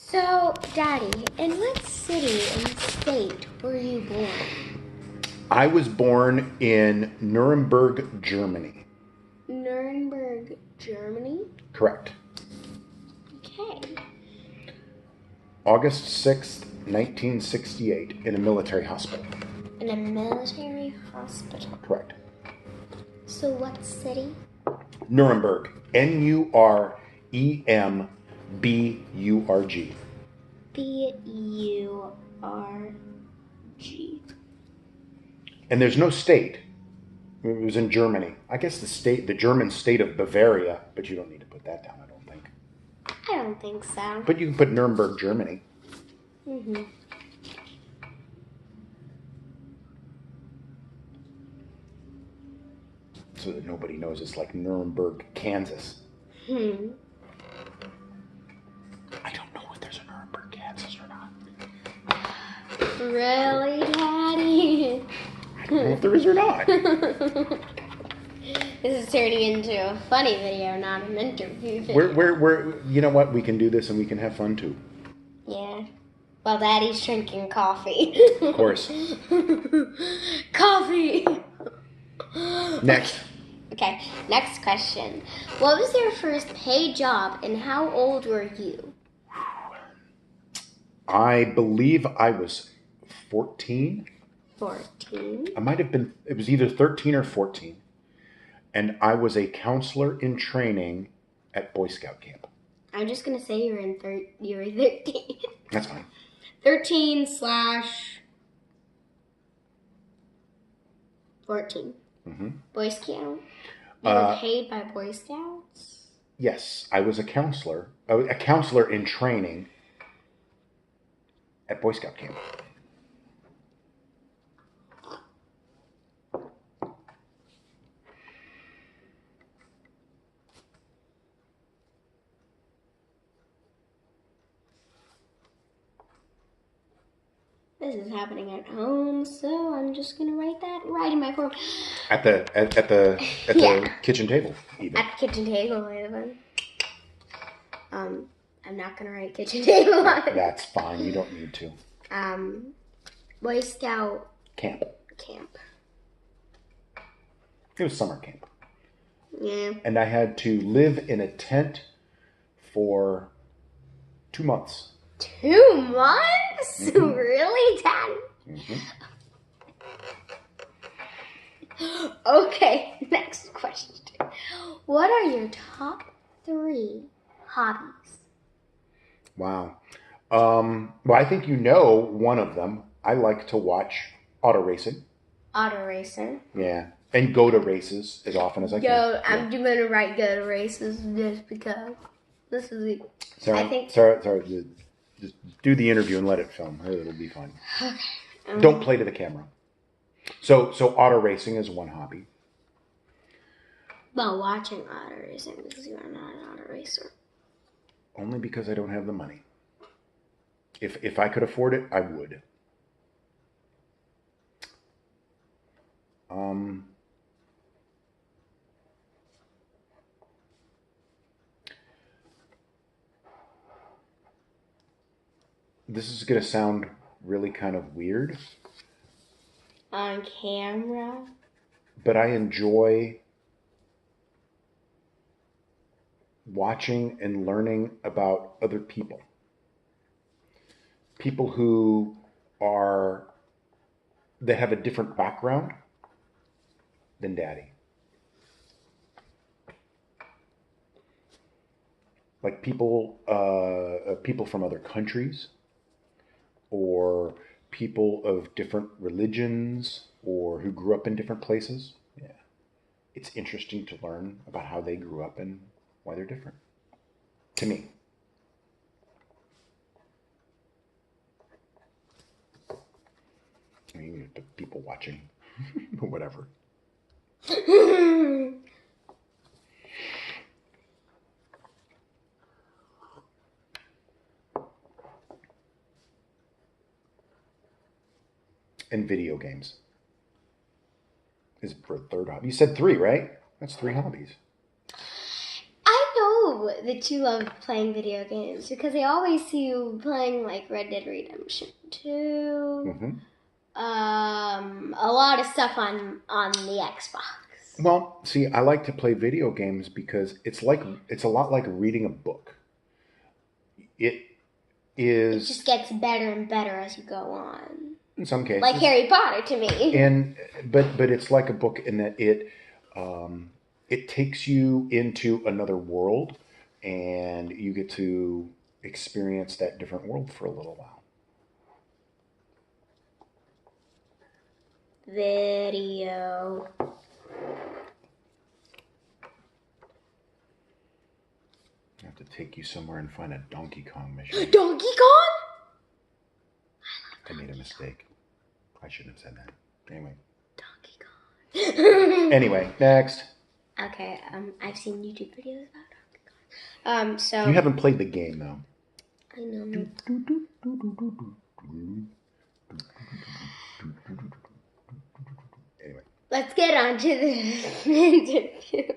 So, Daddy, in what city and state were you born? I was born in Nuremberg, Germany. Nuremberg, Germany? Correct. Okay. August 6th, 1968, in a military hospital. In a military hospital. Correct. So, what city? Nuremberg. Nuremburg. B-U-R-G. And there's no state. It was in Germany. I guess the German state of Bavaria, but you don't need to put that down, I don't think. I don't think so. But you can put Nuremberg, Germany. Mm-hmm. So that nobody knows it's like Nuremberg, Kansas. I don't know if there's a Nuremberg, Kansas or not. Really, Daddy? I don't know if there is or not. This is turning into a funny video, not an interview video. We're you know what? We can do this and we can have fun too. Yeah. While Daddy's drinking coffee. Of course. Coffee! Next. Okay, next question. What was your first paid job and how old were you? I believe I was 14. 14. I might have been, it was either 13 or 14. And I was a counselor in training at Boy Scout camp. I'm just going to say you were 13. That's fine. 13/14. Mm-hmm. Boy Scout? You were paid by Boy Scouts? Yes, I was a counselor in training at Boy Scout camp. This is happening at home, so I'm just gonna write that right in my form. At the Yeah. kitchen table, even. At the kitchen table, even. I'm not gonna write kitchen table on it. That's fine. You don't need to. Boy Scout Camp. It was summer camp. Yeah. And I had to live in a tent for 2 months. 2 months? Mm-hmm. Really, Daddy? Mm-hmm. Okay, next question. What are your top 3 hobbies? Wow. Well, I think you know one of them. I like to watch auto racing. Auto racer. Yeah. And go to races as often as I can. I'm going to write go to races just because this is it. Sarah, just do the interview and let it film. It'll be fun. Okay. Don't play to the camera. So auto racing is one hobby. Well, watching auto racing because you are not an auto racer. Only because I don't have the money. If I could afford it, I would. This is going to sound really kind of weird. On camera? But I enjoy watching and learning about other people. People who they have a different background than Daddy. Like people from other countries, or people of different religions, or who grew up in different places. Yeah. It's interesting to learn about how they grew up and why they're different. To me. I mean, the people watching. Whatever. And video games is for a third hobby. You said 3, right? That's 3 hobbies. I know that you love playing video games because I always see you playing like Red Dead Redemption 2. Mm-hmm. A lot of stuff on the Xbox. Well, see, I like to play video games because it's a lot like reading a book. It It is just gets better and better as you go on. in some cases Like Harry Potter to me. but it's like a book in that it takes you into another world, and you get to experience that different world for a little while. Video. I have to take you somewhere and find a Donkey Kong mission. Donkey Kong? I made a mistake. I shouldn't have said that. Anyway. Donkey Kong. Anyway, next. Okay, I've seen YouTube videos about Donkey Kong. So You haven't played the game though. I know. Anyway. Let's get on to this interview.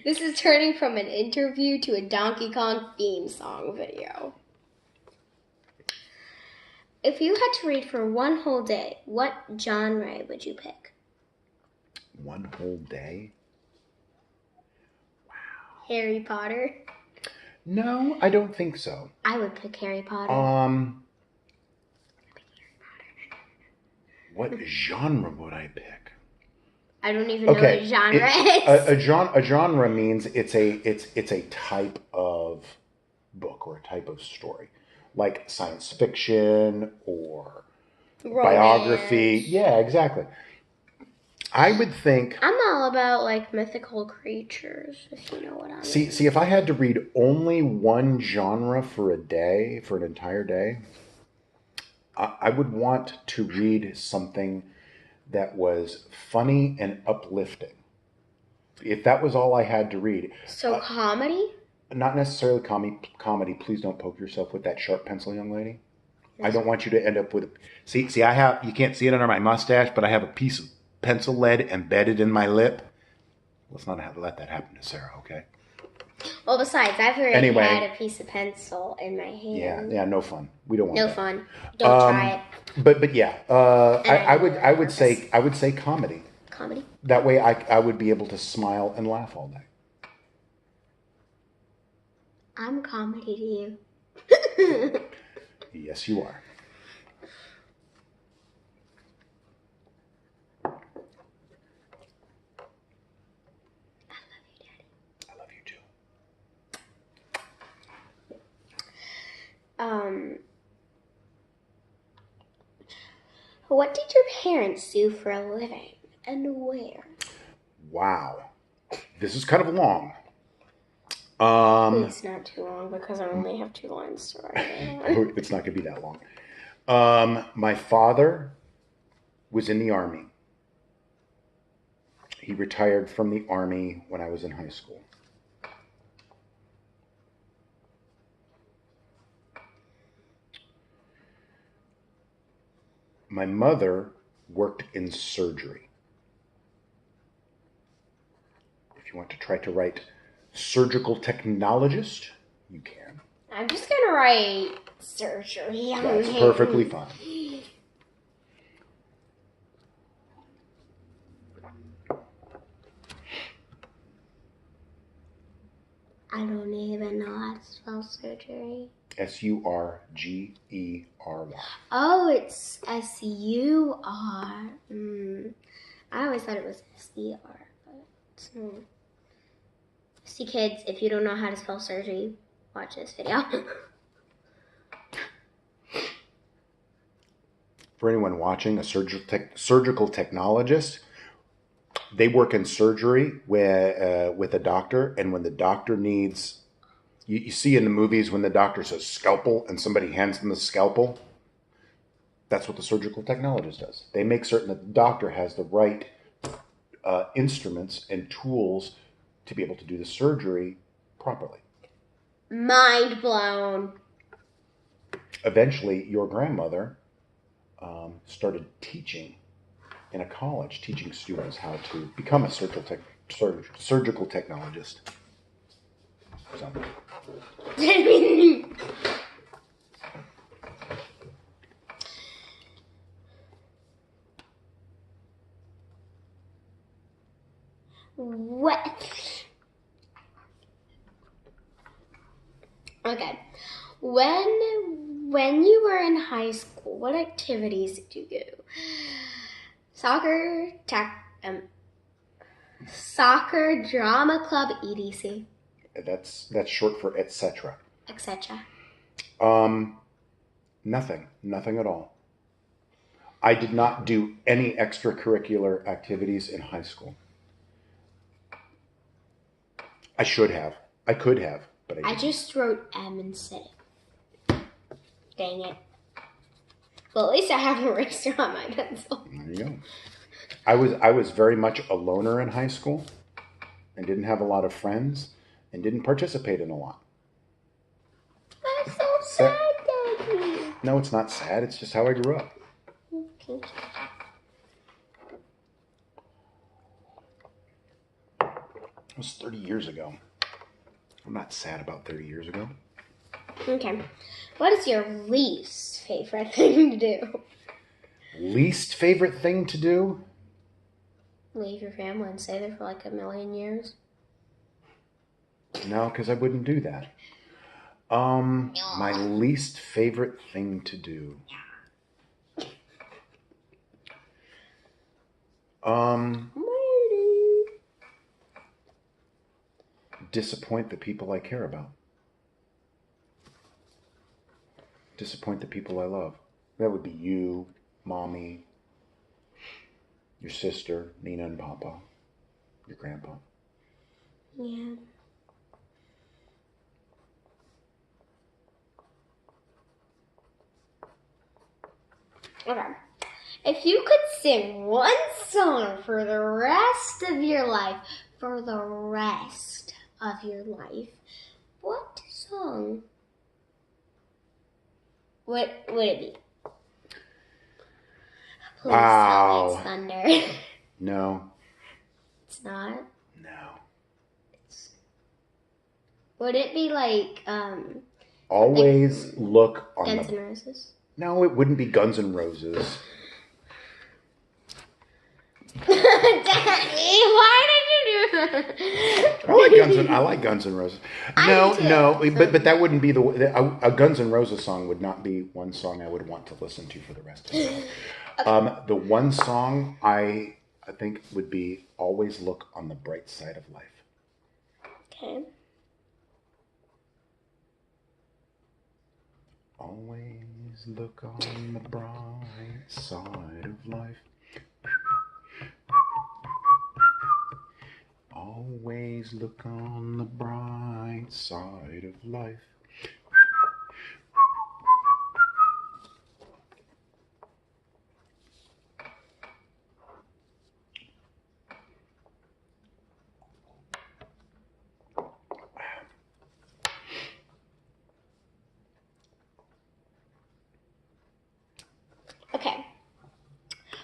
This is turning from an interview to a Donkey Kong theme song video. If you had to read for one whole day, what genre would you pick? One whole day? Harry Potter? No, I don't think so. I would pick Harry Potter. What genre would I pick? I don't even know what genre is. A genre means it's a type of book or a type of story, like science fiction or biography. Yeah, exactly. I would think. I'm all about like mythical creatures, if you know what I mean. See, if I had to read only one genre for a day, for an entire day, I would want to read something that was funny and uplifting. If that was all I had to read. So comedy? Not necessarily comedy. Please don't poke yourself with that sharp pencil, young lady. I don't want you to end up with. See, you can't see it under my mustache, but I have a piece of pencil lead embedded in my lip. Let's not let that happen to Sarah, okay? Well, besides, I've already had a piece of pencil in my hand. Yeah, no fun. We don't want no that. fun. Don't try it. But yeah, I would say comedy. Comedy. That way, I would be able to smile and laugh all day. I'm comedy to you. Yes, you are. What did your parents do for a living and where? Wow. This is kind of long. It's not too long because I only have 2 lines to write. It's not going to be that long. My father was in the Army. He retired from the Army when I was in high school. My mother worked in surgery. If you want to try to write surgical technologist, you can. I'm just going to write surgery. That's perfectly fine. I don't even know how to spell surgery. Surgery. Oh, it's SUR. I always thought it was SER, but it's not. See, kids, if you don't know how to spell surgery, watch this video. For anyone watching, a surgical technologist, they work in surgery with a doctor, and when the doctor needs, you see in the movies when the doctor says scalpel and somebody hands them the scalpel, that's what the surgical technologist does. They make certain that the doctor has the right instruments and tools to be able to do the surgery properly. Mind blown. Eventually, your grandmother started teaching in a college, teaching students how to become a surgical technologist. So. What? Okay. When you were in high school, what activities did you do? Soccer, drama club, etc. That's short for etc. Etc. Nothing at all. I did not do any extracurricular activities in high school. I should have. I could have, but I didn't. I just wrote M instead. Dang it. Well, at least I have an eraser on my pencil. There you go. I was very much a loner in high school and didn't have a lot of friends and didn't participate in a lot. That's so sad, Daddy. No, it's not sad. It's just how I grew up. Okay. It was 30 years ago. I'm not sad about 30 years ago. Okay. What is your least favorite thing to do? Least favorite thing to do? Leave your family and stay there for like a million years. No, because I wouldn't do that. My least favorite thing to do. Disappoint the people I care about. Disappoint the people I love. That would be you, Mommy, your sister, Nina and Papa, your grandpa. Yeah. Okay. If you could sing one song for the rest of your life, what song would it be? Please tell me it's Thunder. No. It's not? No. Would it be like Always look on Guns N' Roses? No, it wouldn't be Guns N' Roses. Daddy, why did you do that? I like Guns N' Roses. No, but that wouldn't be a Guns N' Roses song would not be one song I would want to listen to for the rest of my life. Okay. The one song I think would be Always Look on the Bright Side of Life. Okay. Always look on the bright side of life. Always look on the bright side of life. Okay.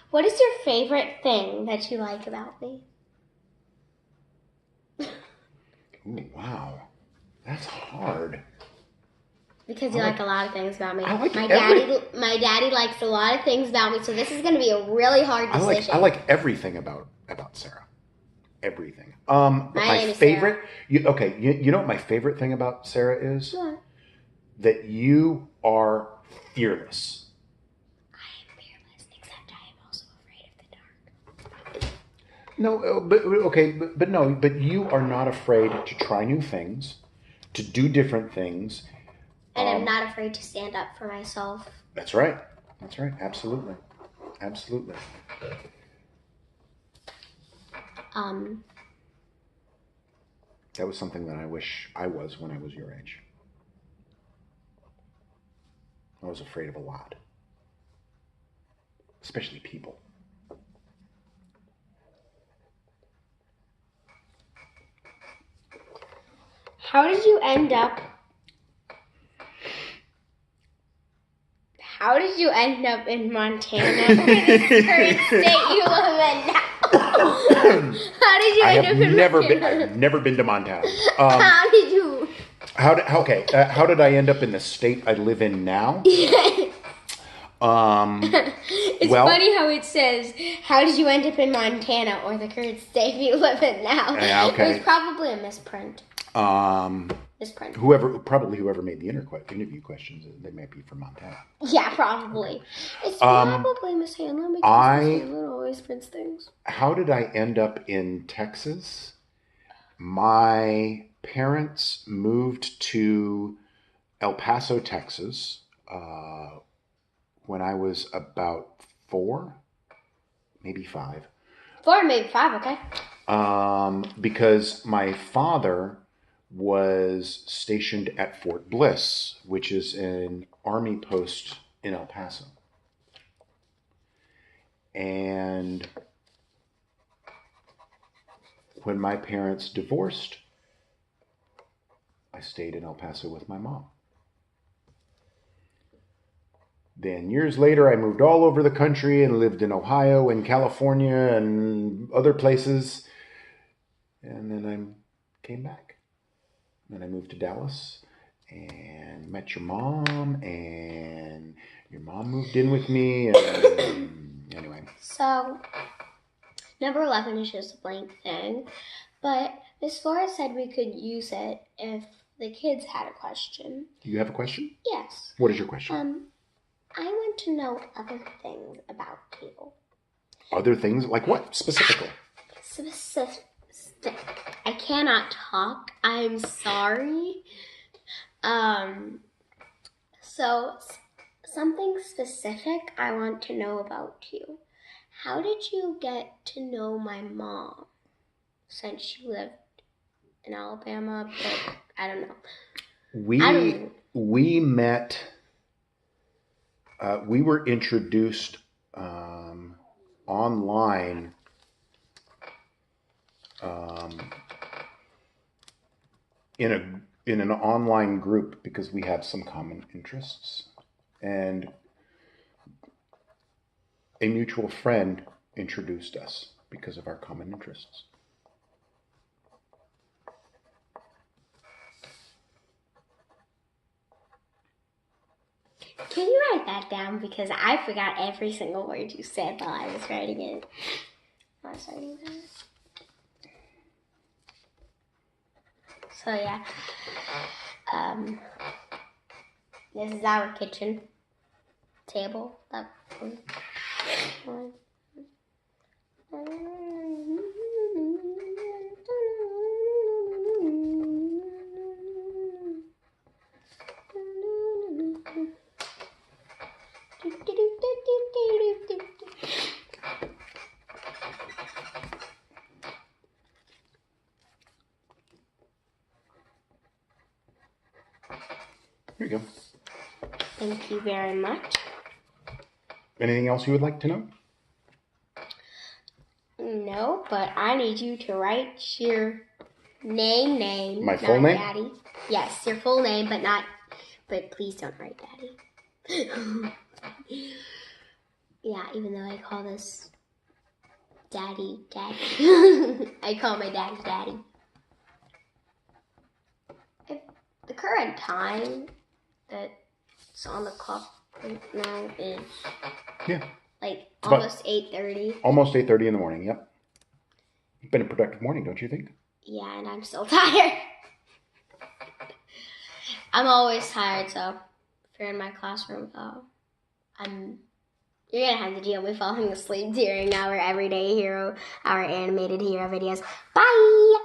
What is your favorite thing that you like about me? Ooh, wow. That's hard. Because you like a lot of things about me. My daddy likes a lot of things about me, so this is going to be a really hard decision. I like everything about Sarah. Everything. But my favorite. You know what my favorite thing about Sarah is? What? That you are fearless. I am fearless, except I am also afraid of the dark. No, but you are not afraid to try new things, to do different things. And I'm not afraid to stand up for myself. That's right. Absolutely. That was something that I wish I was when I was your age. I was afraid of a lot. Especially people. How did you end up in Montana, or this current state you live in now? How did you end up in Montana? I've never been to Montana. How did you? How did I end up in the state I live in now? It's Well, funny how it says, how did you end up in Montana or the current state you live in now? okay. It was probably a misprint. Misprint. Whoever made the interview questions, they might be from Montana. Yeah, probably. It's probably Miss Hanlon because Miss Hanlon always prints things. How did I end up in Texas? My parents moved to El Paso, Texas, when I was about 4, maybe 5. 4, maybe 5, okay. Because my father was stationed at Fort Bliss, which is an army post in El Paso. And when my parents divorced, I stayed in El Paso with my mom. Then years later, I moved all over the country and lived in Ohio and California and other places. And then I came back. Then I moved to Dallas and met your mom, and your mom moved in with me. And anyway. So, number 11 is just a blank thing. But Miss Flores said we could use it if the kids had a question. You have a question? Yes. What is your question? I want to know other things about you. Other things? Like what specifically? Specific. I cannot talk. I'm sorry. So something specific I want to know about you. How did you get to know my mom? Since you lived in Alabama, but I don't know. We met. We were introduced online in an online group because we have some common interests, and a mutual friend introduced us because of our common interests. Can you write that down? Because I forgot every single word you said while I was writing it. So yeah. This is our kitchen table. Here you go. Thank you very much. Anything else you would like to know? No, but I need you to write your name. My full name? Daddy. Yes, your full name, but please don't write Daddy. Yeah, even though I call this Daddy. I call my Daddy. The current time that's on the clock right now is like almost 8:30. Almost 8:30 in the morning. Yep. It's been a productive morning, don't you think? Yeah, and I'm still tired. I'm always tired, so if you're in my classroom, you're gonna have to deal with falling asleep during our everyday hero, our animated hero videos. Bye.